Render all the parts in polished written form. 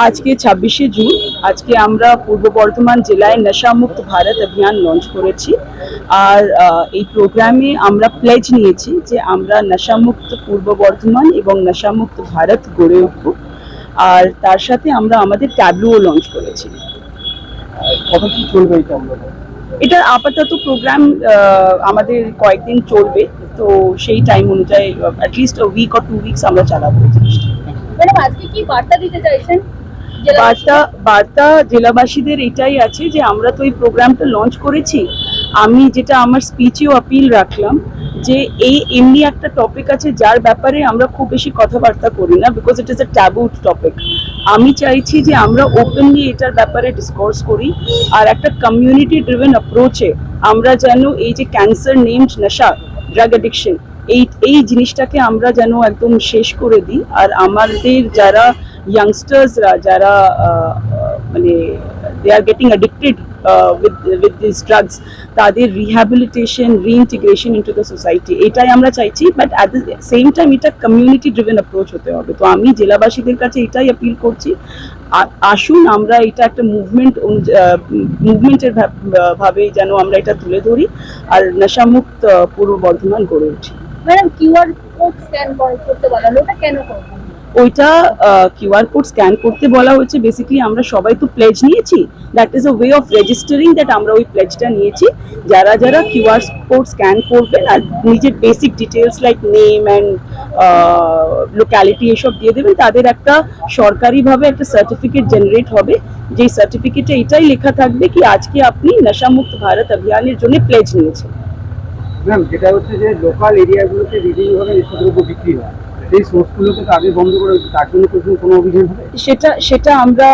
আজকে 26শে জুন আজকে আমরা পূর্ব বর্ধমান জেলায় নেশামুক্ত ভারত অভিযান লঞ্চ করেছি। আর এই প্রোগ্রামে আমরা প্লেজ নিয়েছি যে আমরা নেশামুক্ত পূর্ব বর্ধমান এবং নেশামুক্ত ভারত গড়ে উঠব। আর তার সাথে আমরা আমাদের ট্যাবলুও লঞ্চ করেছি। কতদিন চলবে এটা আপাতত প্রোগ্রাম আমাদের কয়েকদিন চলবে, তো সেই টাইম অনুযায়ী অ্যাটলিস্ট উইক অর 2 উইকস আমরা চালাবো। ম্যাডাম, আজকে কি বার্তা দিতে চাইছেন? বার্তা জেলাবাসীদের এটাই আছে যে আমরা তো এই প্রোগ্রামটা লঞ্চ করেছি। আমি যেটা আমার স্পিচেও আপিল রাখলাম যে এই এমনি একটা টপিক আছে যার ব্যাপারে আমরা খুব বেশি কথাবার্তা করি না, because it is a taboo topic. আমি চাইছি যে আমরা ওপেনলি এটার ব্যাপারে ডিসকোর্স করি, আর একটা কমিউনিটি ড্রিভেন অ্যাপ্রোচে আমরা যেন এই যে ক্যান্সার নেমড নেশা, ড্রাগ অ্যাডিকশন, এই জিনিসটাকে আমরা যেন একদম শেষ করে দিই। আর আমাদের যারা ইয়াংস্টার্সরা যারা মানে they are getting addicted with these drugs, তাদের rehabilitation, reintegration into the society, এটাই আমরা চাইছি। But at the same time এটা কমিউনিটি ড্রিভেন অ্যাপ্রোচ হতে হবে। তো আমি জেলাবাসীদের কাছে এটাই অ্যাপিল করছি, আসুন আমরা এটা একটা মুভমেন্টের ভাবে যেন আমরা এটা তুলে ধরি আর নেশামুক্ত পূর্ব বর্ধমান গড়ে উঠি। ম্যাডাম, কিউআর কোড স্ক্যান করতে বলা হলো, ওটা কেন করবেন? ওইটা কিউআর কোড স্ক্যান করতে বলা হয়েছে বেসিক্যালি আমরা সবাই তো প্লেজ নিয়েছি, that is a way of registering that আমরা ওই প্লেজটা নিয়েছি। যারা যারা কিউআর কোড স্ক্যান করবেন আর নিজের basic details like name and locality এসব দিয়ে দেবেন, তাদের একটা সরকারিভাবে একটা সার্টিফিকেট জেনারেট হবে, যেই সার্টিফিকেটে এটাই লেখা থাকবে কি আজকে আপনি নেশামুক্ত ভারত অভিযানের জন্য প্লেজ নিয়েছেন। ম্যাম, যেটা হচ্ছে যে লোকাল এরিয়াগুলোতে বিভিন্নভাবে নেশাদ্রব্য বিক্রি হয়, এই সোর্সগুলোকে তো আগে বন্ধ করে তার জন্য কোনো অভিযান হবে? সেটা আমরা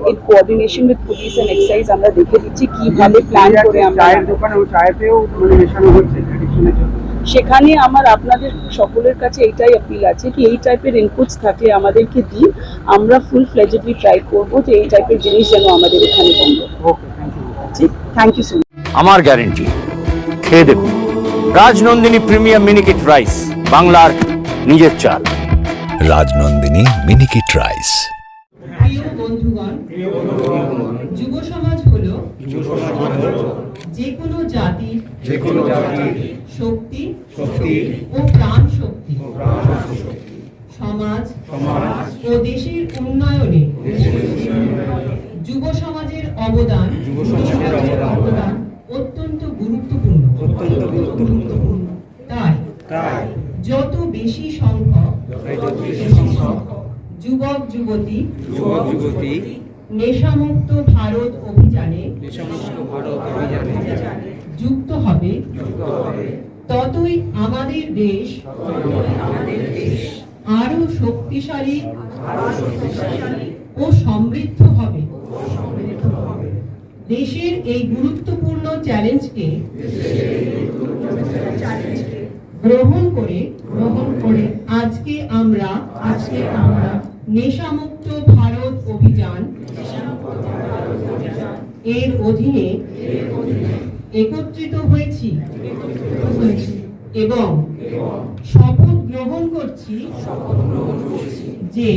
in coordination with police and excise আমরা দেখে দিচ্ছি কিভাবে প্ল্যান করে আমরা চায়ের দোকানে ও চায়েতেও মানে মেশানো হচ্ছে অ্যাডিকশনের জন্য। সেখানে আমার আপনাদের সকলের কাছে এইটাই আপিল আছে কি এই টাইপের ইনপুটস থাকলে আমাদেরকে দিন, আমরা ফুল ফ্লেজেডলি ট্রাই করবো যে এই টাইপের জিনিস যেন আমাদের এখানে বন্ধ। ওকে, থ্যাংক ইউ সো মাচ। আমার গ্যারেন্টি, খেয়ে দেখুন রাজনন্দিনী প্রিমিয়াম মিনিকেট রাইস, বাংলার নিজের চাল। রাজনন্দিনী মিনিকেট রাইস। প্রিয় বন্ধুগণ, যুব সমাজ হলো যে কোনো জাতির শক্তি ও প্রাণ শক্তি। সমাজ ও দেশের উন্নয়নে যুব সমাজের অবদান অত্যন্ত গুরুত্বপূর্ণ। তাই যত বেশি সংখ্যক যুবক যুবতী নেশামুক্ত ভারত অভিযানে যুক্ত হবে, ততই আমাদের দেশ আরো শক্তিশালী ও সমৃদ্ধ হবে। দেশের এই গুরুত্বপূর্ণ চ্যালেঞ্জকে গ্রহণ করে আজকে আমরা নেশামুক্ত ভারত অভিযান এর অধীনে একত্রিত হয়েছি এবং শপথ গ্রহণ করছি যে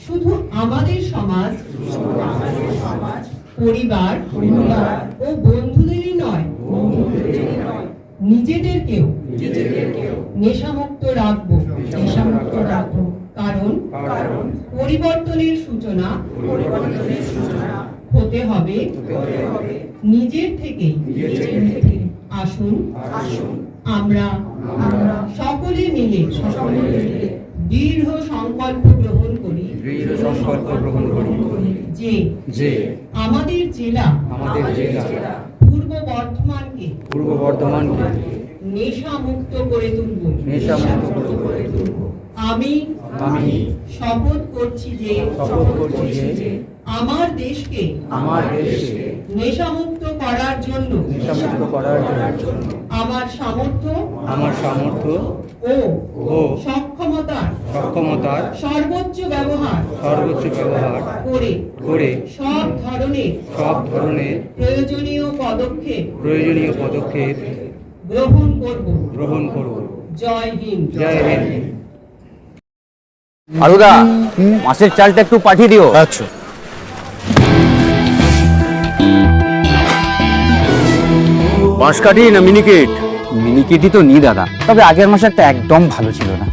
শুধু আমাদের সমাজ, পরিবার ও বন্ধুদেরই নয়, নিজেদেরকেও নেশামুক্ত রাখবো। কারণ পরিবর্তনের সূচনা হতে হবে নিজের থেকে। আসুন আমরা সকলে মিলে দৃঢ় সংকল্প গ্রহণ করি যে আমাদের জেলা পূর্ব বর্ধমানকে নেশা মুক্ত করে তুলব। আমি শপথ করছি যে আমার দেশকে নেশামুক্ত করার জন্য আমার সামর্থ্য ও সক্ষমতার সর্বোচ্চ ব্যবহার করে সব ধরনের প্রয়োজনীয় পদক্ষেপ গ্রহণ করব। জয় হিন্দ। আলুদা, মাছের চালটা একটু পাঠিয়ে দিও। আচ্ছা। বাঁশকাঠি না মিনিকেট? মিনিকেটই তো নি দাদা, তবে আগের মাসেরটা একদম ভালো ছিল না।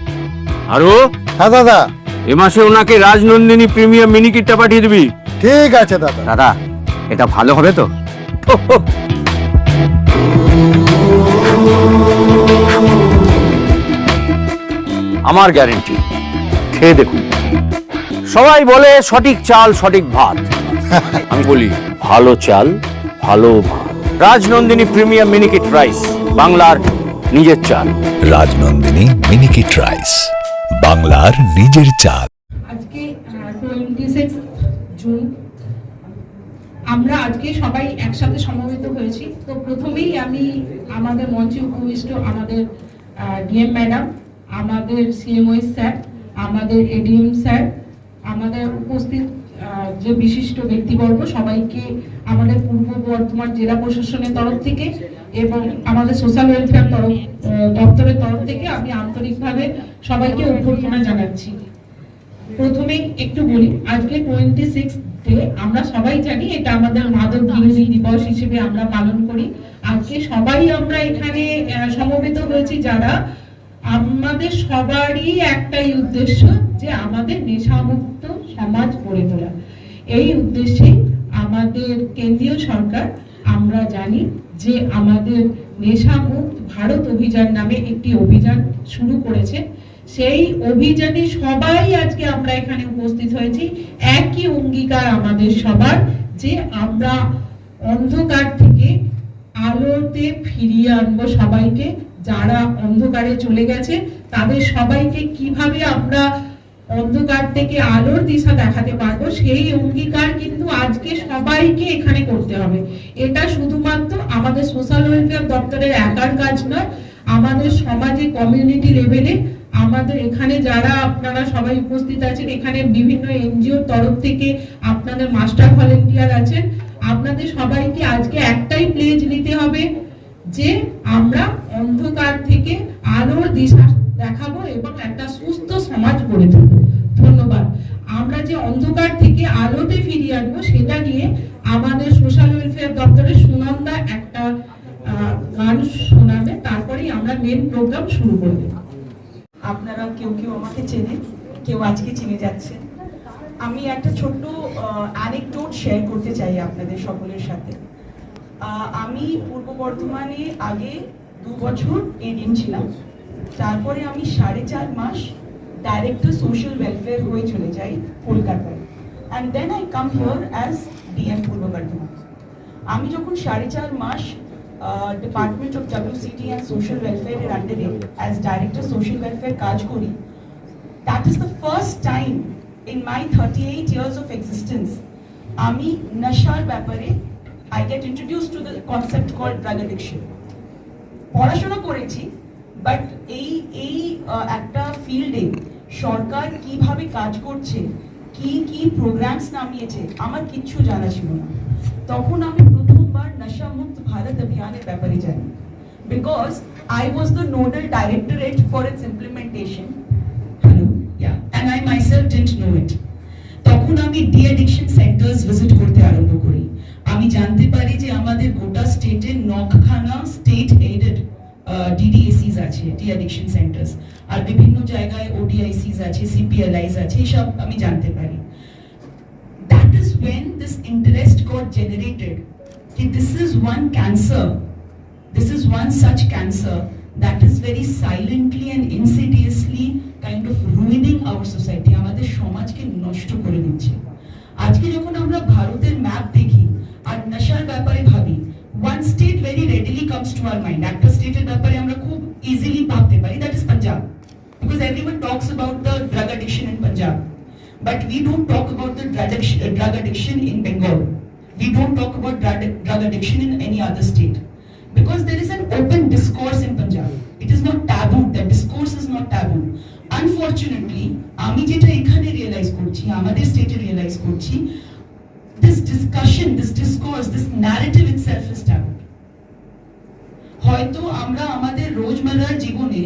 আরো হ্যাঁ দাদা, এ মাসে ওনাকে রাজনন্দিনী প্রিমিয়াম মিনিকেটটা পাঠিয়ে দিবি। ঠিক আছে দাদা। দাদা, এটা ভালো হবে তো? আমার গ্যারেন্টি, খেয়ে দেখুন। সবাই বলে সঠিক চাল সঠিক ভাত, আমি বলি ভালো চাল ভালো ভাত। রাজনন্দিনী প্রিমিয়াম মিনিকেট রাইস, বাংলার নিজের চাল। রাজনন্দিনী মিনিকেট রাইস, বাংলার নিজের চাল। আজকে 26 জুন আমরা আজকে সবাই একসাথে সমবেত হয়েছি। তো প্রথমেই আমি আমাদের মঞ্চে উপবিষ্ট আমাদের ডিএম ম্যাডাম, আমাদের সিএমও স্যার, আমাদের এডিএম স্যার, আমাদের উপস্থিত যে বিশিষ্ট ব্যক্তিবর্গ সবাইকে আমাদের পূর্ব বর্ধমান জেলা প্রশাসনের তরফ থেকে এবং আমাদের সোশ্যাল ওয়েলফেয়ার দপ্তরের তরফ থেকে আমি আন্তরিকভাবে সবাইকে অভ্যর্থনা জানাচ্ছি। প্রথমেই একটু বলি, আজকে 26 ডে আমরা সবাই জানি এটা আমাদের মাদক বিরোধী দিবস হিসেবে আমরা পালন করি। আজকে সবাই আমরা এখানে সমবেত হয়েছি যারা আমাদের সবারই একটাই উদ্দেশ্য যে আমাদের নেশামুক্ত সমাজ গড়ে তোলা। এই উদ্দেশ্যে আমাদের কেন্দ্রীয় সরকার আমরা জানি যে আমাদের নেশামুক্ত ভারত অভিযান নামে একটি অভিযান শুরু করেছে। সেই অভিযানে সবাই আজকে আমরা এখানে উপস্থিত হয়েছি, একই অঙ্গীকার আমাদের সবার যে আমরা অন্ধকার থেকে আলোতে ফিরিয়ে আনবো সবাইকে। যারা অন্ধকারে চলে গেছে তাদের সবাইকে কিভাবে আমরা অন্ধকার থেকে আলোর দিশা দেখাতে পারবো, সেই অঙ্গীকার কিন্তু আজকে সবাইকে এখানে করতে হবে। এটা শুধুমাত্র আমাদের সোশ্যাল ওয়েলফেয়ার দপ্তরের একার কাজ নয়, আমাদের সমাজে কমিউনিটি লেভেলে আমাদের এখানে যারা আপনারা সবাই উপস্থিত আছেন, এখানে বিভিন্ন এনজিওর তরফ থেকে আপনাদের মাস্টার ভলেন্টিয়ার আছেন, আপনাদের সবাইকে আজকে একটাই প্লেজ নিতে হবে যে আমরা অন্ধকার থেকে আলোর দিশা দেখাবো এবং একটা সুস্থ সমাজ গড়ে তুলবো। ধন্যবাদ। আমরা যে অন্ধকার থেকে আলোতে ফিরিয়ে আনবো সেটা নিয়ে আমাদের সোশ্যাল ওয়েলফেয়ার দপ্তরের সুনন্দা একটা গান শোনাবে, তারপরেই আমরা মেন প্রোগ্রাম শুরু করব। আপনারা কেউ কেউ আমাকে চেনেন, কেউ আজকে চিনে যাচ্ছেন। আমি একটা ছোট্ট অ্যানেকডোট শেয়ার করতে চাই আপনাদের সকলের সাথে। আমি পূর্ব বর্ধমানে আগে 2 বছর এডিএম ছিলাম, তারপরে আমি 4.5 মাস ডাইরেক্টর সোশ্যাল ওয়েলফেয়ার হয়ে চলে যাই কলকাতায়, and then I come here as DM Purba Bardhaman. আমি যখন 4.5 মাস department of WCT and social ওয়েলফেয়ারের আন্ডারে অ্যাজ ডাইরেক্টর সোশ্যাল ওয়েলফেয়ার কাজ করি, that is the first time in my 38 years of existence আমি নেশার ব্যাপারে I get introduced to the concept called drug addiction. পড়াশোনা করেছি, বাট এই একটা ফিল্ডে সরকার কিভাবে কাজ করছে, কি প্রোগ্রামস নামিয়েছে আমার কিচ্ছু জানা ছিল না। তখন আমি প্রথমবার নশা মুক্ত ভারত অভিযানের ব্যাপারে জানি, because I was the nodal directorate for its implementation. Hello, yeah, and I myself didn't know it. তখন আমি ডি-অ্যাডিকশন সেন্টার্স ভিজিট করতে আরম্ভ করি। আমি জানতে পারি যে আমাদের গোটা স্টেটে 9খানা স্টেট এডেড DDACs আছে, ডি-অ্যাডিকশন সেন্টার্স, আর বিভিন্ন জায়গায় ODICs আছে, CPLIs আছে, সব আমি জানতে পারি। That is when this interest got generated. This is one cancer, this is one such cancer that is very silently and insidiously kind of ruining our society. আমাদের সমাজকে নষ্ট করে দিচ্ছে। আজকে যখন আমরা ভারতের ম্যাপ দেখি আর নেশার ব্যাপারে ভাবি, one state very readily comes to our mind. একটা স্টেটের ব্যাপারে আমরা খুব ইজিলি ভাবতে পারি, that is Punjab, because everyone talks about the drug addiction in Punjab, but we don't talk about the drug addiction in Bengal. We don't talk about drug addiction in any other state, because there is an open discourse in Punjab. It is not taboo. That discourse is not taboo. Unfortunately, আমি যেটা এখানে realise করছি, আমাদের স্টেটে realise করছি, this discussion, this discourse, this narrative itself is taboo. হয়তো আমরা আমাদের রোজমেরার জীবনে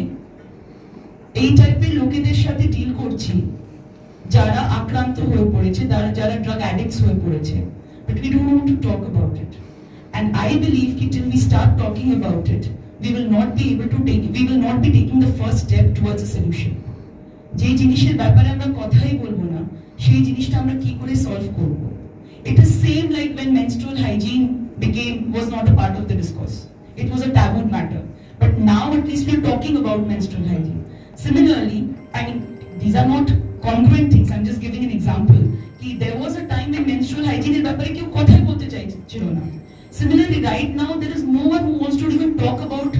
এই টাইপের লোকেদের সাথে ডিল করছি, যারা আক্রান্ত হয়ে পড়েছে, যারা ড্রাগ অ্যাডিক্টস হয়ে পড়েছে, but we don't want to talk about it. And I believe that till we start talking about it, we will not be taking the first step towards a solution. যে জিনিসের ব্যাপারে আমরা কথাই বলবো না, সেই জিনিসটা আমরা কি করে সলভ করব? It is same like when menstrual hygiene was not a part of the discourse. It was a taboo matter. But now at least we are talking about menstrual hygiene. Similarly, I mean, these are not congruent things. I'm just giving an example. There was a time when menstrual hygiene এর ব্যাপারে কেউ কথাই বলতে চাইছিল না। Similarly, right now there is no one who wants to even talk about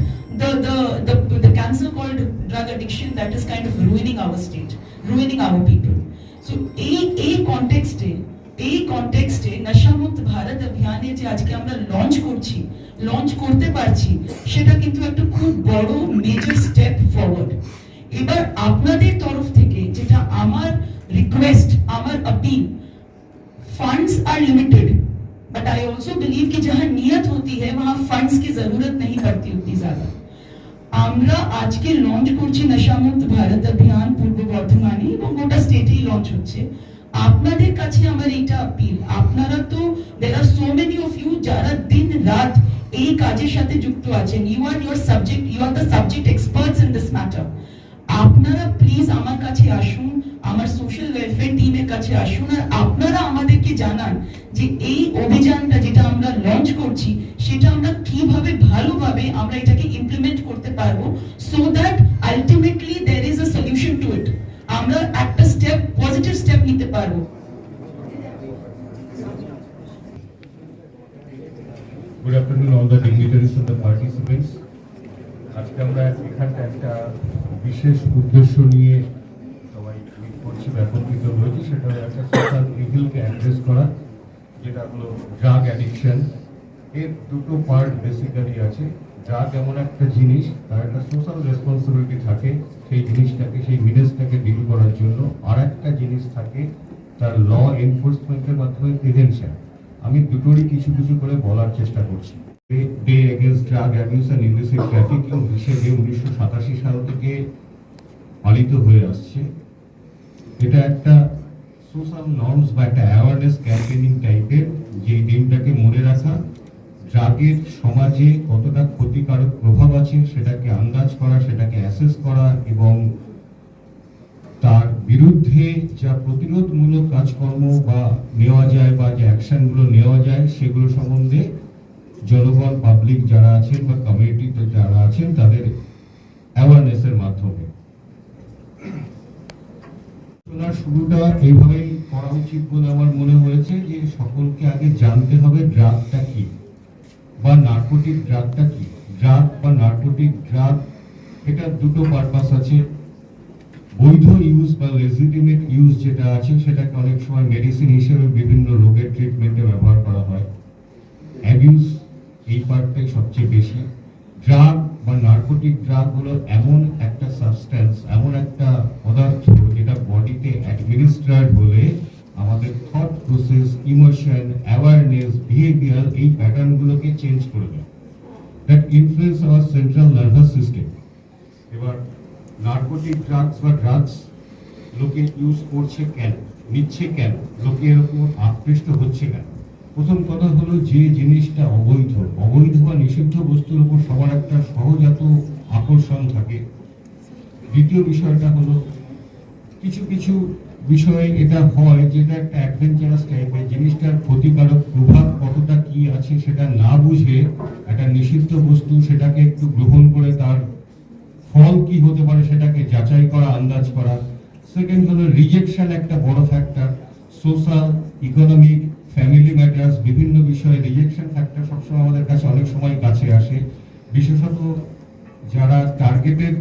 the cancer called drug addiction that is kind of ruining our state, ruining our people. So এই কনটেক্সটে নশামুক্ত ভারত অভিযানে যে আজকে আমরা লঞ্চ করতে পারছি, সেটা কিন্তু একটা খুব বড় মেজর স্টেপ ফরওয়ার্ড। এবার আপনাদের তরফ থেকে যেটা আমার রিকোয়েস্ট, আমার appeal, funds are limited, but I also believe कि जहाँ नियत होती है वहाँ फंड्स की जरूरत नहीं पड़ती उतनी ज्यादा। আমরা আজকে লঞ্চ করছি নশামুক্ত ভারত অভিযান পূর্ব বর্ধমানে এবং গোটা স্টেটেই লঞ্চ হচ্ছে। আপনাদের কাছে আমার এইটা আপিল, আপনারা তো there are so many of you যারা দিন রাত এই কাজের সাথে যুক্ত আছেন, you are the subject experts in this matter. আপনারা প্লিজ আমার কাছে আসুন, আমার সোশ্যাল ওয়েলফেয়ার টিমের কাছে আসুন, আর আপনারা আমাদেরকে জানান যে এই অভিযানটা যেটা আমরা লঞ্চ করছি সেটা আমরা কিভাবে ভালোভাবে আমরা এটাকে ইমপ্লিমেন্ট করতে পারবো, so that ultimately there is a solution to it. আমরা একটা পজিটিভ স্টেপ নিতে পারবো। Good afternoon, all the dignitaries and the participants. আজকে আমরা এখানটা একটা বিশেষ উদ্দেশ্য নিয়ে সবাই মিট করছি, একত্রিত হয়েছি। সেটা হলো একটা সোশ্যাল ইভিলকে অ্যাড্রেস করা, যেটা হলো ড্রাগ অ্যাডিকশন। এর দুটো পার্ট বেসিক্যালি আছে। ড্রাগ এমন একটা জিনিস, তার একটা সোশ্যাল রেসপন্সিবিলিটি থাকে সেই জিনিসটাকে, সেই মিনেসটাকে ডিল করার জন্য। আর একটা জিনিস থাকে তার ল এনফোর্সমেন্টের মাধ্যমে প্রিভেনশন। আমি দুটোরই কিছু কিছু করে বলার চেষ্টা করছি। Day against drug abuse and illicit trafficking হিসেবে 1987 সাল থেকে পালিত হয়ে আসছে। এটা একটা সোশ্যাল নর্মস বা একটা অ্যাওয়ারনেস ক্যাম্পেইনিং টাইপের, যে দিনটাকে মনে রাখা, ড্রাগের সমাজে কতটা ক্ষতিকারক প্রভাব আছে সেটাকে আন্দাজ করা, সেটাকে অ্যাসেস করা এবং তার বিরুদ্ধে যা প্রতিরোধমূলক কাজকর্ম বা নেওয়া যায় বা যে অ্যাকশনগুলো নেওয়া যায় সেগুলো সম্বন্ধে জনগণ, পাবলিক যারা আছেন বা কমিউনিটিতে যারা আছেন তাদের অ্যাওয়ারনেসের মাধ্যমে। শুরুটা এইভাবেই করা উচিত বলে আমার মনে হয়েছে, যে সকলকে আগে জানতে হবে ড্রাগটা কি বা নার্কোটিক ড্রাগটা কি। ড্রাগ বা নার্কোটিক ড্রাগ, এটা দুটো পারপাস আছে। বৈধ ইউজ বা লেজিটিমেট ইউজ যেটা আছে সেটাকে অনেক সময় মেডিসিন হিসেবে বিভিন্ন রোগের ট্রিটমেন্টে ব্যবহার করা হয়। অ্যাবিউজ এই পার্টটাই সবচেয়ে বেশি। ড্রাগ বা নার্কোটিক ড্রাগ হলো এমন একটা সাবস্টেন্স, এমন একটা পদার্থ যেটা বডিতে অ্যাডমিনিস্ট্রার্ড হলে আমাদের thought process, emotion, awareness, behaviour এই প্যাটার্নগুলোকে চেঞ্জ করে দেয়। That influence hour central nervous system. এবার নার্কোটিক ড্রাগস বা ড্রাগস লোকে ইউজ করছে কেন, নিচ্ছে কেন, লোকে এরকম আকৃষ্ট হচ্ছে কেন? প্রথম কথা হলো, যে জিনিসটা অবৈধ বা নিষিদ্ধ বস্তুর উপর সবার একটা সহজাত আকর্ষণ থাকে। দ্বিতীয় বিষয়টা হলো, কিছু কিছু বিষয়ে এটা হয় যেটা একটা অ্যাডভেঞ্চারাস টাইপের, জিনিসটার ক্ষতিকারক প্রভাব কতটা কি আছে সেটা না বুঝে একটা নিষিদ্ধ বস্তু সেটাকে একটু গ্রহণ করে তার ফল কি হতে পারে সেটাকে যাচাই করা, আন্দাজ করা। সেকেন্ড হলো রিজেকশন, একটা বড় factor. Social, economic, family matters, বিভিন্ন বিষয়ে রিজেকশন ফ্যাক্টর সবসময় আমাদের কাছে অনেক সময় কাছে আসে। বিশেষত যারা টার্গেটেড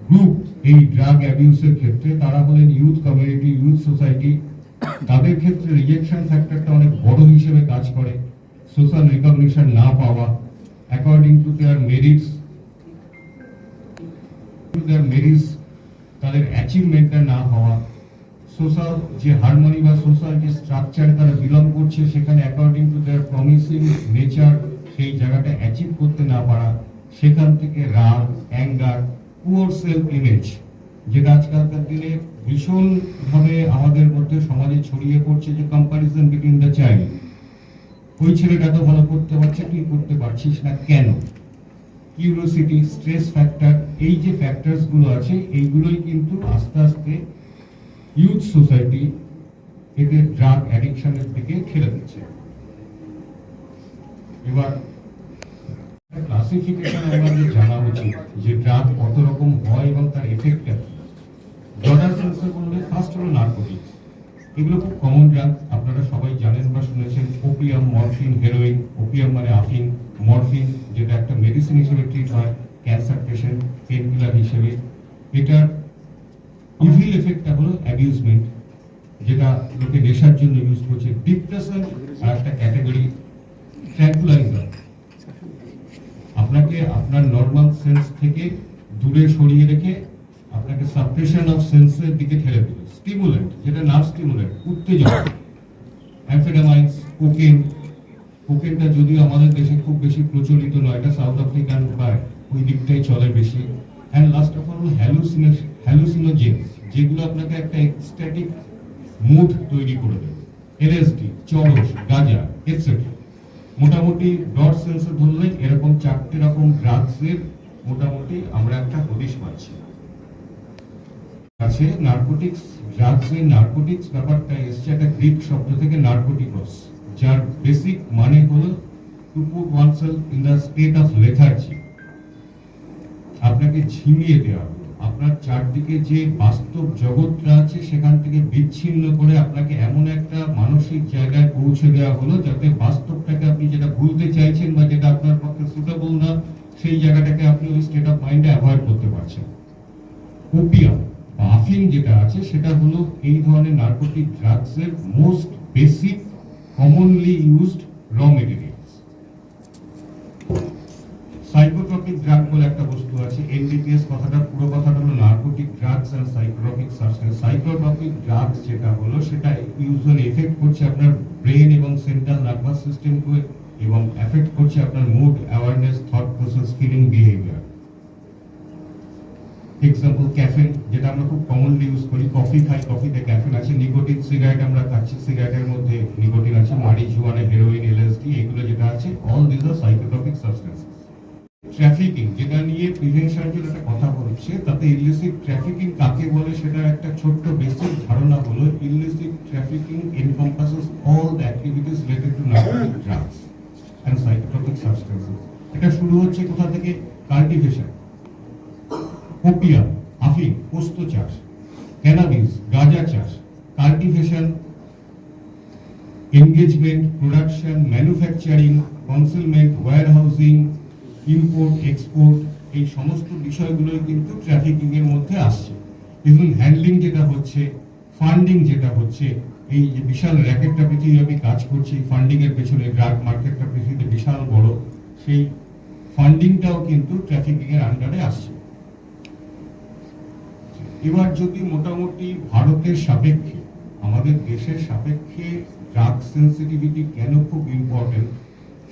গ্রুপ এই ড্রাগ অ্যাবিউসের ক্ষেত্রে, তারা হলেন ইউথ কমিউনিটি, ইউথ সোসাইটি। তাদের ক্ষেত্রে রিজেকশন ফ্যাক্টরটা অনেক বড় হিসেবে কাজ করে। সোশ্যাল রিকগনিশন না পাওয়া, অ্যাকর্ডিং টু দেয়ার মেরিটস, তাদের অ্যাচিভমেন্টটা না হওয়া, সোশ্যাল যে হারমোনি বা সোশ্যাল যে স্ট্রাকচারে তারা বিলং করছে সেখানে according to their promising nature সেই জায়গাটা অ্যাচিভ করতে না পারা, সেখান থেকে রাগ, অ্যাঙ্গার, পুয়ার সেলফ ইমেজ, যেটা আজকালকার দিনে ভীষণভাবে আমাদের মধ্যে সমাজে ছড়িয়ে পড়ছে, যে কম্পারিজন বিটুইন দ্য চাইল্ড। ওই ছেলেটা তো ভালো করতে পারছে, তুই করতে পারছিস না কেন? কিউরিওসিটি, স্ট্রেস ফ্যাক্টর, এই যে ফ্যাক্টরস গুলো আছে, এইগুলোই কিন্তু আস্তে আস্তে ইউথ সোসাইটি এদের ড্রাগ অ্যাডিকশনের দিকে ঠেলে দিচ্ছে। এবার ক্লাসিফিকেশন আমাদের জানা উচিত যে ড্রাগ কত রকম হয় এবং তার এফেক্টটা কি। ব্রডার সেন্সে বললে ফার্স্ট হলো নার্কোটিক্স। এগুলো খুব কমন ড্রাগ, আপনারা সবাই জানেন বা শুনেছেন। Opium, morphine, heroin. ওপিয়াম মানে আফিং, মরফিন যেটা একটা মেডিসিন হিসেবে ট্রিট হয় ক্যান্সার পেশেন্ট, পেন কিলার হিসেবে। এটার ইভিল এফেক্টটা হলো অ্যাবিউজমেন্ট, যেটা লোকে নেশার জন্য ইউজ করছে। ডিপ্রেশন আর একটা ক্যাটাগরি, ট্র্যাঙ্কুলাইজার, আপনাকে আপনার নর্মাল সেন্স থেকে দূরে সরিয়ে রেখে আপনাকে সাপ্রেশন অফ সেন্সের দিকে ঠেলে দেবে। স্টিমুলেন্ট, যেটা নার্ভ স্টিমুলেন্ট, উত্তেজক। অ্যামফেটামাইন্স, কোকেন। কোকেনটা যদিও আমাদের দেশে খুব বেশি প্রচলিত নয়, এটা সাউথ আফ্রিকান বা ওই দিকটাই চলে বেশি। অ্যান্ড লাস্ট অফ অল হ্যালুসিনোজেন্স, যেগুলো আপনাকে একটা এক্সট্যাটিক মুড তৈরি করে দেবে। এলএসডি, চরস, গাঁজা এটসেট্রা। মোটামুটি ব্রড সেন্সে ধরলে এরকম 4টে রকম ড্রাগসের মোটামুটি আমরা একটা হদিশ পাচ্ছি। আছে নার্কোটিক্স। ড্রাগসের নার্কোটিক্স ব্যাপারটা এসছে একটা গ্রিক শব্দ থেকে, নার্কোটিকস, যার বেসিক মানে হলো to put oneself in the state of lethargy. আপনাকে ঝিমিয়ে দেওয়া, আপনার চারদিকে যে বাস্তব জগৎটা আছে সেখান থেকে বিচ্ছিন্ন করে আপনাকে এমন একটা মানসিক জায়গায় পৌঁছে দেওয়া হলো যাতে বাস্তবটাকে আপনি যেটা ভুলতে চাইছেন বা যেটা আপনার পক্ষে সুটেবল না, সেই জায়গাটাকে আপনি ওই স্টেট অফ মাইন্ডে অ্যাভয়েড করতে পারছেন। ওপিয়াম বা আফিং যেটা আছে সেটা হলো এই ধরনের নার্কোটিক ড্রাগসের most basic commonly used raw materials. Psychotropic drug বলে একটা বস্তু আছে, এনডিপিএস। কথাটা পুরো কথাটা হলো narcotic drugs and psychotropic substance. Psychotropic drugs যেটা হলো সেটা ইউজুয়ালি এফেক্ট করছে আপনার ব্রেন এবং সেন্ট্রাল নার্ভাস সিস্টেমকে এবং এফেক্ট করছে আপনার mood, awareness, thought process, feeling, behaviour. Example caffeine, যেটা আমরা খুব কমনলি ইউজ করি। কফি খাই, কফিতে ক্যাফেন আছে। নিকোটিন, সিগারেট আমরা খাচ্ছি, সিগারেটের মধ্যে নিকোটিন আছে। মারিজুয়ানা, হেরোইন, এলএসডি, এগুলো যেটা আছে, all this are psychotropic substances. Trafficking, যেটা নিয়ে প্রিভেনশন জন্য একটা কথা বলছে, তাতে ইলিসিট ট্রাফিকিং কাকে বলে সেটার একটা ছোট্ট বেসিক ধারণা হলো illicit trafficking encompasses all the activities related to narcotic drugs and psychotropic substances. এটা শুরু হচ্ছে কোথা থেকে? কাল্টিভেশন, ওপিয়াম, আফিং, পোস্ত চাষ, ক্যানাবিস, গাঁজা চাষ, cultivation, engagement, production, manufacturing, concealment, warehousing, import, export, এই সমস্ত বিষয়গুলোই কিন্তু ট্রাফিকিং এর মধ্যে আসছে। এবং হ্যান্ডলিং যেটা হচ্ছে, ফান্ডিং যেটা হচ্ছে, এই যে বিশাল র্যাকেটটা পৃথিবীব্যাপী কাজ করছে, এই ফান্ডিং এর পেছনে ড্রাগ মার্কেটটা পৃথিবীতে বিশাল বড়, সেই ফান্ডিংটাও কিন্তু ট্রাফিকিং এর আন্ডারে আসছে। এবার যদি মোটামুটি ভারতের সাপেক্ষে, আমাদের দেশের সাপেক্ষে ড্রাগ সেন্সিটিভিটি কেন খুব ইম্পর্টেন্ট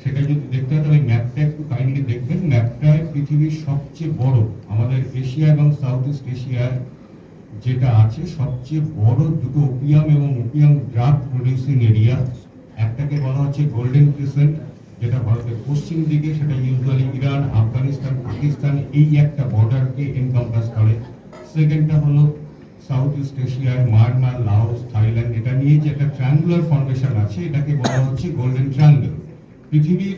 সেটা যদি দেখতে হয়, তাহলে ম্যাপটা একটু কাইন্ডলি দেখবেন। ম্যাপটায় পৃথিবীর সবচেয়ে বড়, আমাদের এশিয়া এবং সাউথ ইস্ট এশিয়ার যেটা আছে, সবচেয়ে বড় দুটো ওপিয়াম এবং ওপিয়াম ড্রাগ প্রডিউসিং এরিয়া। একটাকে বলা হচ্ছে গোল্ডেন ক্রিসেন্ট, যেটা ভারতের পশ্চিম দিকে, সেটা ইউজুয়ালি ইরান, আফগানিস্তান, পাকিস্তান এই একটা বর্ডারকে এনকম্পাস করে। সেকেন্ডটা হলো সাউথ ইস্ট এশিয়ায় মায়ানমার, লাওস, থাইল্যান্ড, এটা নিয়ে যে একটা ট্রায়াঙ্গুলার ফর্মেশন আছে, এটাকে বলা হচ্ছে গোল্ডেন ট্রায়াঙ্গল। পৃথিবীর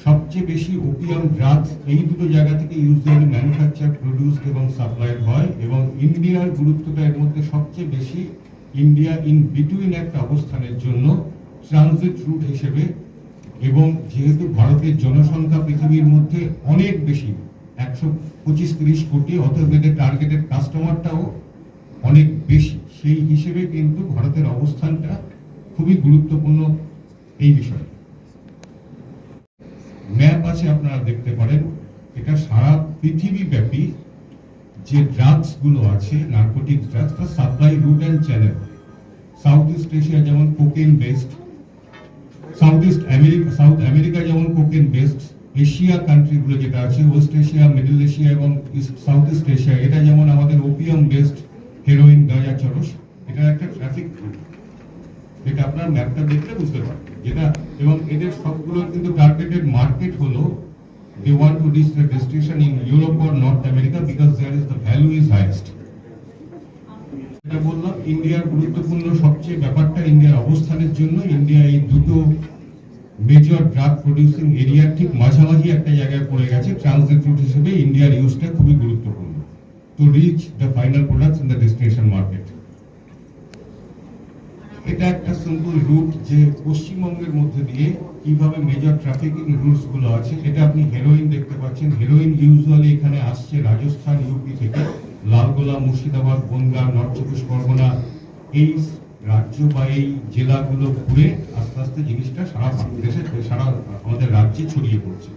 সবচেয়ে বেশি ওপিয়াম ড্রাগস এই দুটো জায়গা থেকে ইউজুয়ালি ম্যানুফ্যাকচার, প্রডিউসড এবং সাপ্লাইড হয়। এবং ইন্ডিয়ার গুরুত্বটা এর মধ্যে সবচেয়ে বেশি। ইন্ডিয়া ইন বিটুইন একটা অবস্থানের জন্য ট্রানজিট রুট হিসেবে, এবং যেহেতু ভারতের জনসংখ্যা পৃথিবীর মধ্যে অনেক বেশি, 125-30 কোটি, অতএব এদের টার্গেটেড কাস্টমারটাও অনেক বেশি, সেই হিসেবে কিন্তু ভারতের অবস্থানটা খুবই গুরুত্বপূর্ণ এই বিষয়ে। ম্যাপ আছে, আপনারা দেখতে পারেন। এটা সারা পৃথিবী ব্যাপী যে ড্রাগস গুলো আছে, নার্কোটিক ড্রাগস, তার supply route and channel. South east Asia যেমন কোকেন বেসড, সাউথ আমেরিকা যেমন কোকেন বেসড, এশিয়া কান্ট্রিগুলো যেটা আছে, ওয়েস্ট এশিয়া, মিডল এশিয়া এবং সাউথ ইস্ট এশিয়া, এটা যেমন আমাদের ওপিয়াম বেসড হেরোইন গাঁজা চরস, এটা একটা ট্রাফিক রুট, এটা আপনার ম্যাপটা দেখলে বুঝতে পারবেন যেটা। এবং এদের সবগুলো কিন্তু টার্গেটেড মার্কেট হলো they want to reach the destination in Europe or North America because there is the value is highest. এটা বললাম ইন্ডিয়ার গুরুত্বপূর্ণ সবচেয়ে ব্যাপারটা ইন্ডিয়ার অবস্থানের জন্য। ইন্ডিয়া এই দুটো মেজর ড্রাগ প্রডিউসিং এরিয়ার ঠিক মাঝামাঝি একটা জায়গায় পড়ে গেছে। ট্রানজিট রুট হিসেবে ইন্ডিয়ার ইউজটা খুবই গুরুত্বপূর্ণ to reach the final products in the destination market. এটা একটা সিম্পল রুট যে পশ্চিমবঙ্গের মধ্যে দিয়ে কিভাবে মেজর ট্রাফিকিং রুটস গুলো আছে। এটা আপনি হেরোইন দেখতে পাচ্ছেন। হেরোইন ইউজুয়ালি এখানে আসছে রাজস্থান, ইউপি থেকে, লালগোলা, মুর্শিদাবাদ, বনগাঁ, নর্থ চব্বিশ পরগনা, এই রাজ্য বা এই জেলাগুলো ঘুরে আস্তে আস্তে জিনিসটা সারা দেশে, সারা আমাদের রাজ্যে ছড়িয়ে পড়ছে।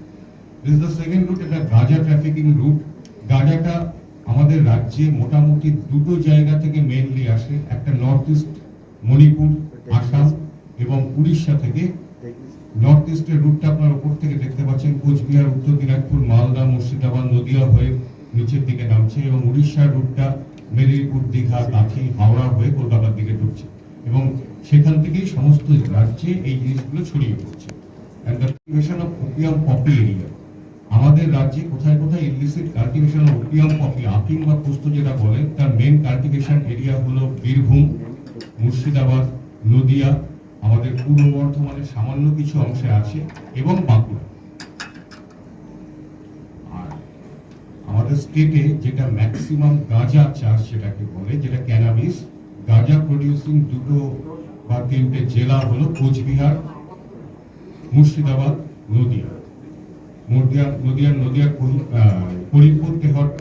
This is the second route, এটা গাঁজা ট্রাফিকিং রুট। গাঁজাটা আমাদের রাজ্যে মোটামুটি দুটো জায়গা থেকে মেইনলি আসে, একটা নর্থ ইস্ট, মণিপুর, আসাম এবং উড়িষ্যা থেকে। নর্থ ইস্টের রুটটা আপনার উপর থেকে দেখতে পাচ্ছেন, কোচবিহার, উত্তর দিনাজপুর, মালদা, মুর্শিদাবাদ, নদিয়া হয়ে নিচের দিকে নামছে। এবং উড়িষ্যার রুটটা মেদিনীপুর, দীঘা, কাঁথি, হাওড়া হয়ে কলকাতার দিকে ঢুকছে এবং সেখান থেকেই সমস্ত রাজ্যে এই জিনিসগুলো ছড়িয়ে পড়ছে। And the cultivation of opium poppy area, আমাদের রাজ্যে কোথায় কোথায় illicit cultivation of opium poppy, আফিম বা পোস্ত যেটা বলেন, তার মেন কাল্টিভেশন এরিয়া হলো বীরভূম, মুর্শিদাবাদ, নদিয়া, আমাদের পূর্ব বর্ধমানের সামান্য কিছু অংশে আছে এবং বাঁকুড়া। আর আমাদের স্টেটে যেটা ম্যাক্সিমাম গাঁজা চাষ যেটাকে বলে, যেটা ক্যানাবিস, গাঁজা প্রডিউসিং দুটো বা তিনটে জেলা হলো কোচবিহার, মুর্শিদাবাদ, নদিয়া। নদিয়ার করিমপুর, তেহট্ট,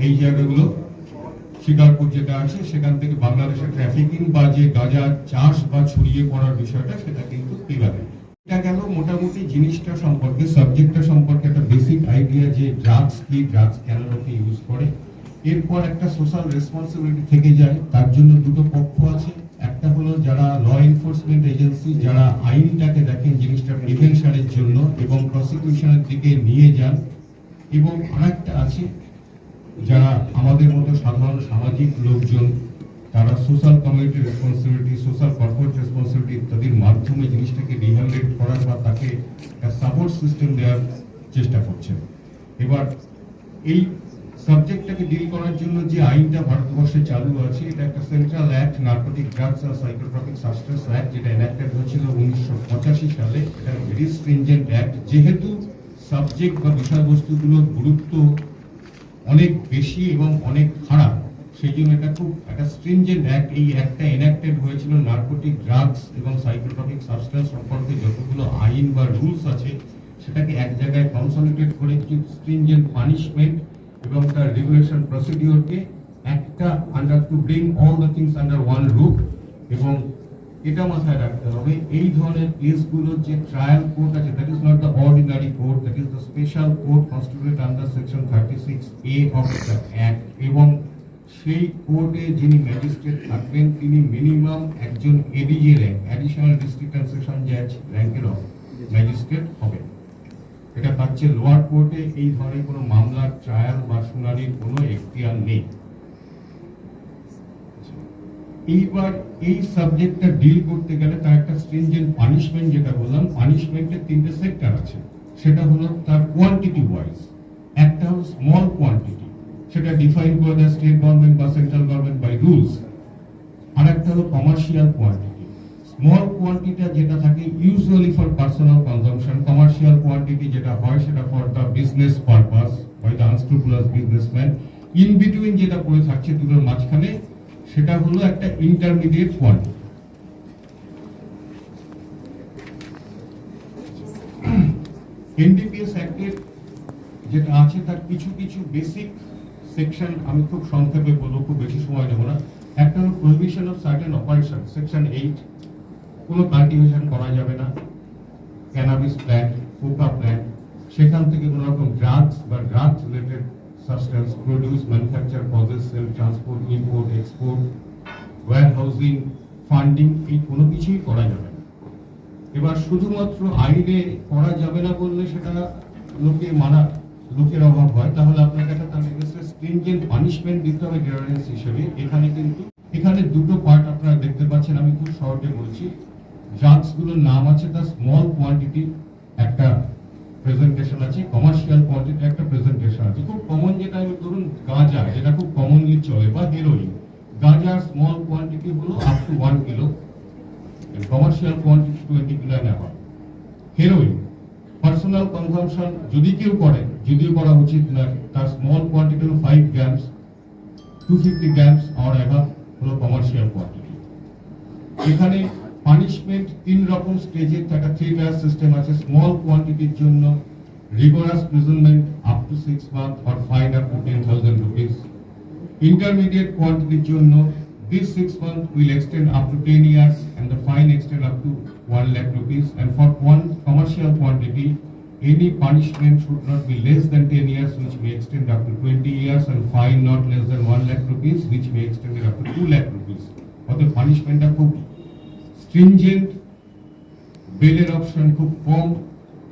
এই জায়গাগুলো, শিকারপুর যেটা আছে, সেখান থেকে বাংলাদেশের ট্রাফিকিং বা যে গাঁজা চাষ বা ছড়িয়ে পড়ার বিষয়টা সেটা কিন্তু ক্লিয়ার। এটা গেল মোটামুটি জিনিসটা সম্পর্কে, সাবজেক্টটা সম্পর্কে একটা বেসিক আইডিয়া যে ড্রাগস কি, ড্রাগস কেন লোকে ইউজ করে। এরপর একটা সোশ্যাল রেসপন্সিবিলিটি থেকে যায়, তার জন্য দুটো পক্ষ আছে। একটা হলো যারা ল এনফোর্সমেন্ট এজেন্সি, যারা আইনটাকে দেখেন জিনিসটা প্রিভেনশনের জন্য এবং প্রসিকিউশনের দিকে নিয়ে যান, এবং আরেকটা আছে যারা আমাদের মতো সাধারণ সামাজিক লোকজন, তারা social community responsibility, social corporate responsibility ইত্যাদির মাধ্যমে জিনিসটাকে রিহ্যাবিলিটেট করার বা তাকে একটা সাপোর্ট সিস্টেম দেওয়ার চেষ্টা করছেন। এবার এই সাবজেক্টটাকে ডিল করার জন্য যে আইনটা ভারতবর্ষে চালু আছে, এটা একটা সেন্ট্রাল অ্যাক্ট, নার্কোটিক ড্রাগস আর সাইকোট্রপিক সাবস্টেন্স অ্যাক্ট, যেটা এনাক্টেড হয়েছিল 1985 সালে। এটা ভেরি স্ট্রিনজেন্ট অ্যাক্ট। যেহেতু সাবজেক্ট বা বিষয়বস্তুগুলোর গুরুত্ব অনেক বেশি এবং অনেক খারাপ, সেই জন্য এটা খুব একটা স্ট্রিনজেন্ট অ্যাক্ট। এই অ্যাক্টটা এনাক্টেড হয়েছিল নার্কোটিক ড্রাগস এবং সাইকোট্রপিক সাবস্টেন্স সম্পর্কে যতগুলো আইন বা রুলস আছে সেটাকে এক জায়গায় কনসলিডেট করে স্ট্রিনজেন্ট পানিশমেন্ট এবং তার রেগুলেশন প্রসিডিওরকে একটা under to bring all the things under one roof. এবং এটা মাথায় রাখতে হবে, এই ধরনের কেসগুলোর যে ট্রায়াল কোর্ট আছে, that is not the ordinary court, that is the special court constituted under section 36A of the act. এবং সেই কোর্টে যিনি ম্যাজিস্ট্রেট থাকবেন তিনি মিনিমাম একজন ADJ rank, additional district and session জাজ র্যাঙ্কের ম্যাজিস্ট্রেট হবেন। এটা পাচ্ছে লোয়ার কোর্টে এই ধরনের কোনো মামলার ট্রায়াল বা শুনানির কোনো এখতিয়ার নেই। এইবার এই সাবজেক্টটা ডিল করতে গেলে তার একটা স্ট্রিনজেন্ট পানিশমেন্ট, যেটা বললাম, পানিশমেন্টের তিনটে সেক্টর আছে। সেটা হলো তার কোয়ান্টিটি ওয়াইজ। একটা হলো স্মল কোয়ান্টিটি, সেটা ডিফাইন করে দেয় স্টেট গভর্নমেন্ট বা সেন্ট্রাল গভর্নমেন্ট বাই রুলস। আর একটা হলো কমার্শিয়াল কোয়ান্টিটি। স্মল কোয়ান্টিটি যেটা থাকে usually for personal consumption, commercial quantity যেটা হয় সেটা for the business purpose by the unscrupulous businessman. In between যেটা পড়ে থাকছে দুটোর মাঝখানে, সেটা হলো একটা ইন্টারমিডিয়েট কোয়ান্টিটি। এনডিপিএস অ্যাক্টের যেটা আছে তার কিছু কিছু বেসিক সেকশন আমি খুব সংক্ষেপে বলবো, খুব বেশি সময় নেব না। একটা হলো prohibition of certain operation, section 8, কোনো কাল্টিভেশন করা যাবে না, ক্যানাবিস প্ল্যান্ট, কোকা প্ল্যান্ট, সেখান থেকে কোনো রকম ড্রাগস বা drugs related substance produce, manufacture, possess, sell, transport, import, export, warehousing, funding, এই কোনো কিছুই করা যাবে না। এবার শুধুমাত্র আইনে করা যাবে না বললে সেটা লোকে মানা লোকের অভাব হয় তাহলে আপনাকে একটা তার স্ট্রিনজেন্ট পানিশমেন্ট দিতে হবে ডিটারেন্স হিসেবে। এখানে দুটো পার্ট আপনারা দেখতে পাচ্ছেন, আমি খুব শর্টে বলছি। ড্রাগস গুলোর নাম আছে, দ্য স্মল কোয়ান্টিটি একটা প্রেজেন্টেশন আছে, কমার্শিয়াল কোয়ান্টিটি একটা প্রেজেন্টেশন আছে। খুব কমন যেটা ধরুন গাঁজা, যেটা খুব কমনলি চলে, বা হেরোইন। গাঁজার স্মল কোয়ান্টিটি হলো up to 1 kilo, commercial quantity 20 kilo নেওয়া। হেরোইন পার্সোনাল কনজাম্পশন যদি কেউ করে, যদিও করা উচিত না, তার স্মল কোয়ান্টিটি হলো 5 গ্রামস, 250 গ্রামস অর অ্যাবাভ হলো কমার্শিয়াল কোয়ান্টিটি। এখানে পানিশমেন্ট 3 রকম স্টেজে একটা 3 টায়ার সিস্টেম আছে। স্মল কোয়ান্টিটির জন্য rigorous imprisonment up to 6 month or fine up to 10,000 rupees. Intermediate কোয়ান্টিটির জন্য this 6 months will extend up to 10 years and the fine extend up to 1 lakh rupees. And for one commercial quantity, any punishment should not be less than 10 years, which may extend up to 20 years, and fine not less than 1 lakh rupees, which may extend it up to 2 lakh rupees. Or the punishment are খুব stringent, বেলের option খুব কম,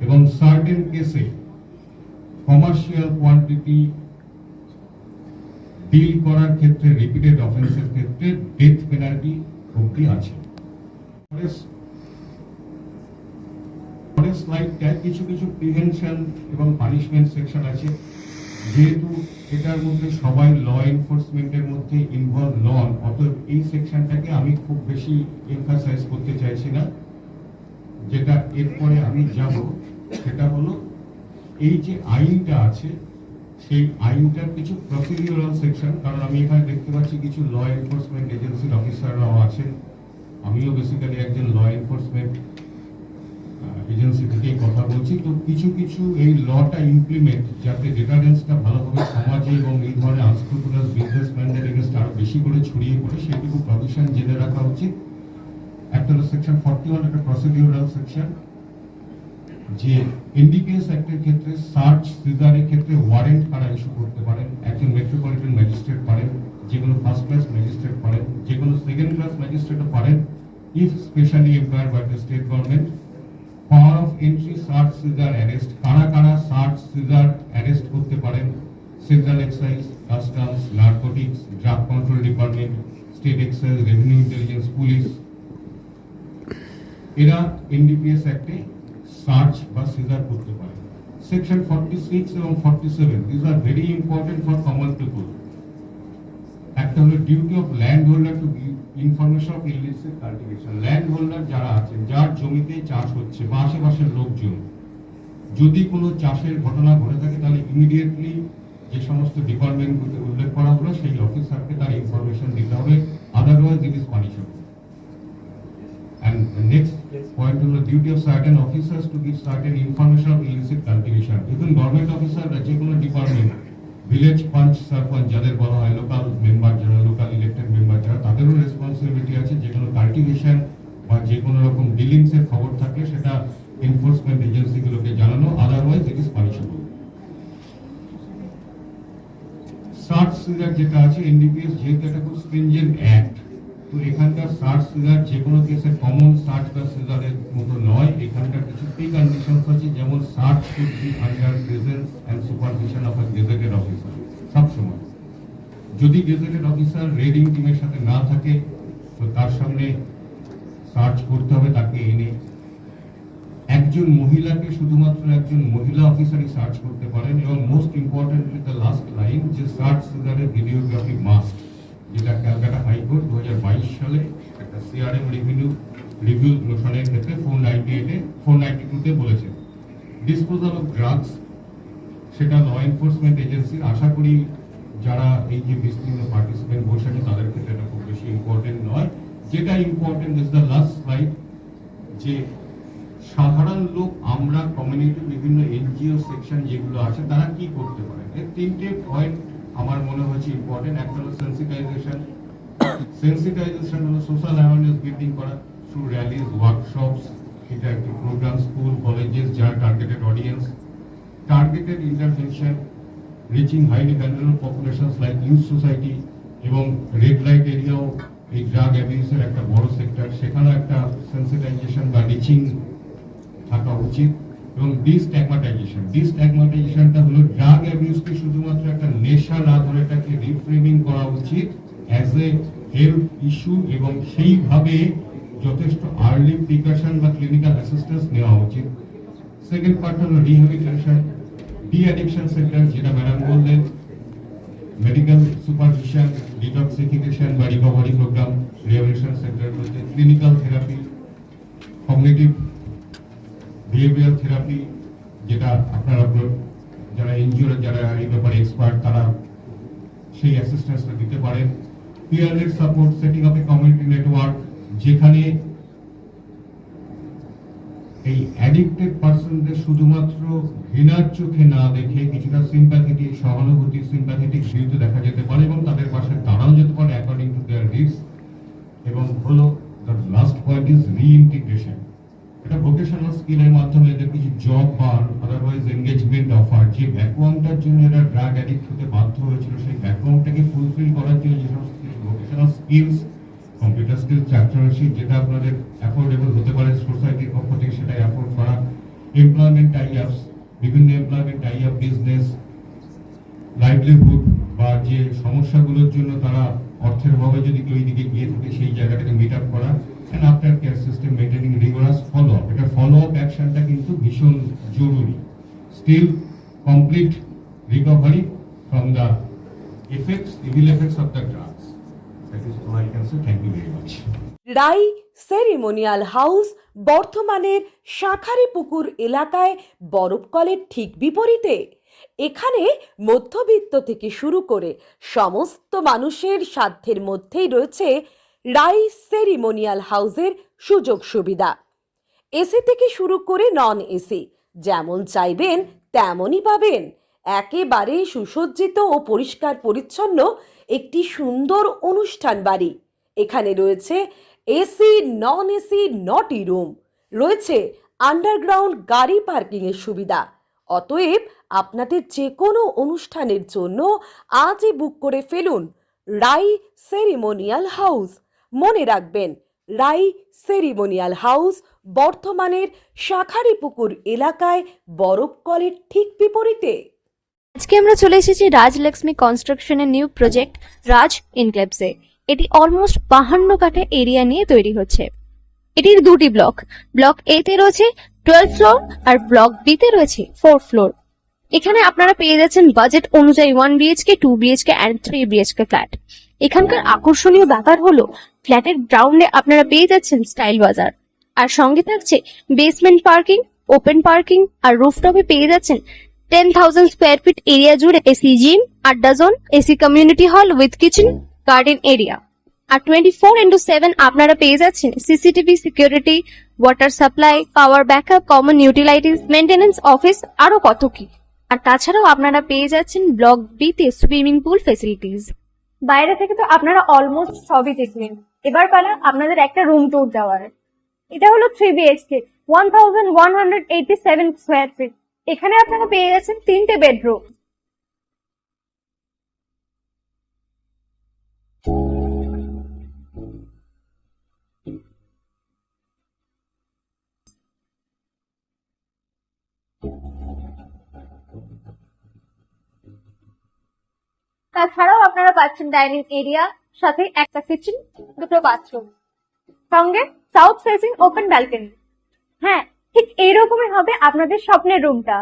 এবং certain কেসে commercial quantity deal করার ক্ষেত্রে, repeated অফেন্সের ক্ষেত্রে death penalty অবধি আছে। পরের স্লাইডটায় কিছু কিছু প্রিভেনশন এবং পানিশমেন্ট সেকশন আছে। যেহেতু এটার মধ্যে সবাই ল এনফোর্সমেন্টের মধ্যে ইনভলভ নন, অতএব এই সেকশনটাকে আমি খুব বেশি এমফাসাইজ করতে চাইছি না। যেটা এরপরে আমি যাব সেটা হলো এই যে আইনটা আছে, সেই আইনটার কিছু প্রসিডিউরাল সেকশন। কারণ আমি এখানে দেখতে পাচ্ছি কিছু ল এনফোর্সমেন্ট এজেন্সির অফিসাররাও আছেন, আমিও বেসিক্যালি একজন ল এনফোর্সমেন্ট এজেন্সি থেকেই কথা বলছি। তো কিছু কিছু এই লটা ইমপ্লিমেন্ট, যাতে ডিটারেন্সটা ভালোভাবে সমাজে এবং এই ধরনের আনস্ক্রুপুলাস বিজনেসম্যানদের এগেন্স্ট আরো বেশি করে ছড়িয়ে পড়ে, সেটুকু প্রভিশন জেনে রাখা উচিত। একটা হলো সেকশন 41, একটা প্রসিডিউরাল সেকশন, যে এনডিপিএস অ্যাক্টের ক্ষেত্রে সার্চ সিজারের ক্ষেত্রে ওয়ারেন্ট কারা ইস্যু করতে পারেন। একজন মেট্রোপলিটন ম্যাজিস্ট্রেট পারেন, যে কোনো ফার্স্ট ক্লাস ম্যাজিস্ট্রেট পারেন, যে কোনো সেকেন্ড ক্লাস ম্যাজিস্ট্রেটও পারেন, if specially empowered by the state government. Power of entry, search seizure arrest, কারা কারা সার্চ সিজার অ্যারেস্ট করতে পারেন। Central excise, customs, narcotics, drug control department, state excise, revenue intelligence, police, এরা এনডিপিএস অ্যাক্টে search বা seizure করতে পারে। Section 46 এবং 47, these are very important for common people. একটা হলো duty of land holder to give information of illicit cultivation. Land holder যারা আছেন, যার জমিতে চাষ হচ্ছে বা আশেপাশের লোকজন, যদি কোনো চাষের ঘটনা ঘটে থাকে, তাহলে ইমিডিয়েটলি যে সমস্ত ডিপার্টমেন্টগুলোতে উল্লেখ করা হলো সেই অফিসারকে তার ইনফরমেশন দিতে হবে, otherwise it is punishable. And the next point on the duty of certain officers to give certain information of illicit cultivation. Even government officer, যে কোনো ডিপার্টমেন্ট, ভিলেজ পাঞ্চ, সারপঞ্চ যাদের বলা হয়, লোকাল মেম্বার যারা, লোকাল ইলেক্টেড মেম্বার যারা, তাদেরও responsibility আছে যে কোনো কাল্টিভেশন বা যে কোনো রকম ডিলিংস এর খবর থাকলে সেটা এনফোর্সমেন্ট এজেন্সিগুলোকে জানানো, otherwise it is punishable. Search caesar যেটা আছে, এনডিপিএস যেহেতু একটা খুব স্ট্রিনজেন্ট অ্যাক্ট, তো এখানকার সার্চ সিজার যে কোনো কেসে কমন সার্চ বা সিজারের মতো নয়। এখানকার কিছু প্রি কন্ডিশনস আছে, যেমন search should be under presence and supervision of a gazetted officer. সবসময় যদি গেজেটেড অফিসার রেডিং টিমের সাথে না থাকে, তো তার সামনে সার্চ করতে হবে, তাকে এনে। একজন মহিলাকে শুধুমাত্র একজন মহিলা অফিসারই সার্চ করতে পারেন। এবং most importantly the last line, যে সার্চ সিজারের ভিডিওগ্রাফি মাস্ট, যেটা ক্যালকাটা হাইকোর্ট 2022 সালে একটা সিআরএম রিভিউ নোশনের ক্ষেত্রে 492-তে বলেছে। ডিসপোজাল অফ ড্রাগস, সেটা ল এনফোর্সমেন্ট এজেন্সির, আশা করি যারা এই যে বিস্তীর্ণ পার্টিসিপেন্ট বসে আছে তাদের ক্ষেত্রে এটা খুব বেশি ইম্পর্টেন্ট নয়। যেটা important is the last slide, যে সাধারণ লোক, আমরা কমিউনিটির বিভিন্ন এনজিও সেকশন যেগুলো আছে, তারা কি করতে পারে। এর 3টে পয়েন্ট আমার মনে হচ্ছে ইম্পর্টেন্ট। একটা হলো সেন্সিটাইজেশন। সেন্সিটাইজেশন হলো সোশ্যাল অ্যাওয়ারনেস বিল্ডিং করা through rallies, workshops, interactive program, school, colleges, যার targeted audience. Targeted intervention, reaching highly vulnerable populations like youth society, এবং রেড লাইট এরিয়াও এই ড্রাগ অ্যাবিউসের একটা বড় সেক্টর, সেখানেও একটা সেন্সিটাইজেশন বা রিচিং থাকা উচিত। এবং ডিস্ট্যাগমাটাইজেশনটা হলো ড্রাগ অ্যাবিউজকে শুধুমাত্র একটা নেশা না ধরে এটাকে রিফ্রেমিং করা উচিত অ্যাজ এ হেলথ ইস্যু, এবং সেইভাবে যথেষ্ট আর্লি প্রিকশন বা ক্লিনিক্যাল অ্যাসিস্ট্যান্স নেওয়া উচিত। সেকেন্ড পার্ট হলো রিহ্যাবিলিটেশন, ডি অ্যাডিকশন সেন্টার, যেটা ম্যাডাম বললেন, মেডিকেল সুপারভিশন, ডিটক্সিফিকেশন বা রিকভারি প্রোগ্রাম, রিহ্যাবিলিটেশন সেন্টার বলতে clinical therapy, cognitive behaviour therapy, যেটা আপনারা যারা এনজিও যারা এই ব্যাপারে এক্সপার্ট তারা সেই অ্যাসিস্ট্যান্সটা দিতে পারেন। Peer led support, setting up a community network, যেখানে এই অ্যাডিক্টেড পার্সনদের শুধুমাত্র ঘৃণার চোখে না দেখে কিছুটা সিম্প্যাথেটিক, সহানুভূতি, সিম্প্যাথেটিক ভিউতে দেখা যেতে পারে এবং তাদের পাশে দাঁড়ানো যেতে পারে অ্যাকর্ডিং টু দেয়ার নিডস। এবং হলো the last point is reintegration. এটা ভোকেশনাল স্কিলের মাধ্যমে এদের কিছু জব বা আদারওয়াইজ এনগেজমেন্ট অফার, যে ভ্যাকুয়ামটার জন্য এরা ড্রাগ অ্যাডিক্ট হতে বাধ্য হয়েছিল, সেই ভ্যাকুয়ামটাকে ফুলফিল করার জন্য যে সমস্ত ভোকেশনাল স্কিলস, কম্পিউটার স্কিলস, চাকরি, যেটা আপনাদের অ্যাফোর্ডেবল হতে পারে সোসাইটির পক্ষ থেকে, সেটা অ্যাফোর্ড করা। এমপ্লয়মেন্ট টাই আপস, বিভিন্ন employment tie up, business, livelihood বা যে সমস্যাগুলোর জন্য তারা অর্থের অভাবে যদি কেউ ওই দিকে গিয়ে থাকে সেই জায়গাটাকে মিট আপ করা। And after care system maintaining rigorous follow up. এটা ফলো আপ অ্যাকশনটা কিন্তু ভীষণ জরুরি। Still complete recovery from the effects, evil effects of the drugs. That is all I can say. Thank you very much. Rai ceremonial house বর্ধমানের শাঁখারীপুকুর এলাকায় বরফকলের ঠিক বিপরীতে। এখানে মধ্যবিত্ত থেকে শুরু করে সমস্ত মানুষের সাধ্যের মধ্যেই রয়েছে রাই সেরিমোনিয়াল হাউসের সুযোগ সুবিধা। এসি থেকে শুরু করে নন এসি যেমন চাইবেন তেমনই পাবেন। একেবারে সুসজ্জিত ও পরিষ্কার পরিচ্ছন্ন একটি সুন্দর অনুষ্ঠান বাড়ি। এখানে রয়েছে এসি, নন এসি, নটি রুম, রয়েছে আন্ডারগ্রাউন্ড গাড়ি পার্কিংয়ের সুবিধা। অতএব আপনাদের যে কোনো অনুষ্ঠানের জন্য আজই বুক করে ফেলুন রাই সেরিমোনিয়াল হাউস। মনে রাখবেন, রাই সেরিমোনিয়াল হাউস বর্ধমানের শাঁখারীপুকুর এলাকায় বরফকলের ঠিক বিপরীতে। আজকে আমরা চলে এসেছি রাজলক্ষ্মী কনস্ট্রাকশনের নিউ প্রজেক্ট রাজ ইনক্লেভসে। এটি অলমোস্ট 52 কাঠা এরিয়া নিয়ে তৈরি হচ্ছে। এটির দুটি ব্লক, ব্লক এ তে রয়েছে 12 ফ্লোর আর ব্লক বি তে রয়েছে 4 ফ্লোর। এখানে আপনারা পেয়ে যাচ্ছেন বাজেট অনুযায়ী 1 BHK, 2 BHK and 3 BHK flat. এখানকার আকর্ষণীয় ব্যাপার হলো ফ্ল্যাটের গ্রাউন্ডে আপনারা পেয়ে যাচ্ছেন স্টাইল বাজার, আর সঙ্গে থাকছে বেসমেন্ট পার্কিং, ওপেন পার্কিং, আর রুফটপে পেয়ে যাচ্ছেন 10,000 স্কোয়ার ফিট এরিয়া জুড়ে এসি জিম, আড্ডা zone, AC community hall with kitchen, garden area. আর 24/7 আপনারা পেয়ে যাচ্ছেন CCTV security, water supply, power backup, common utilities, maintenance office, আরো কত কি। আর তাছাড়াও আপনারা পেয়ে যাচ্ছেন ব্লক বি তে সুইমিং পুল ফেসিলিটিস। বাইরে থেকে তো আপনারা অলমোস্ট সবই দেখলেন, এবার পালা আপনাদের একটা রুম ট্যুর দেওয়ার। এটা হলো 3 বিএইচকে, 1187 স্কোয়ার ফিট। এখানে আপনারা পেয়ে যাচ্ছেন 3টে বেডরুম। তাছাড়াও আপনারা পাচ্ছেন ডাইনিং এরিয়া, সাথে একটা কিচেন, 2টো বাথরুম, সঙ্গে সাউথ ফেসিং ওপেন ব্যালকনি। হ্যাঁ, ঠিক এইরকমই হবে আপনাদের স্বপ্নের রুমটা।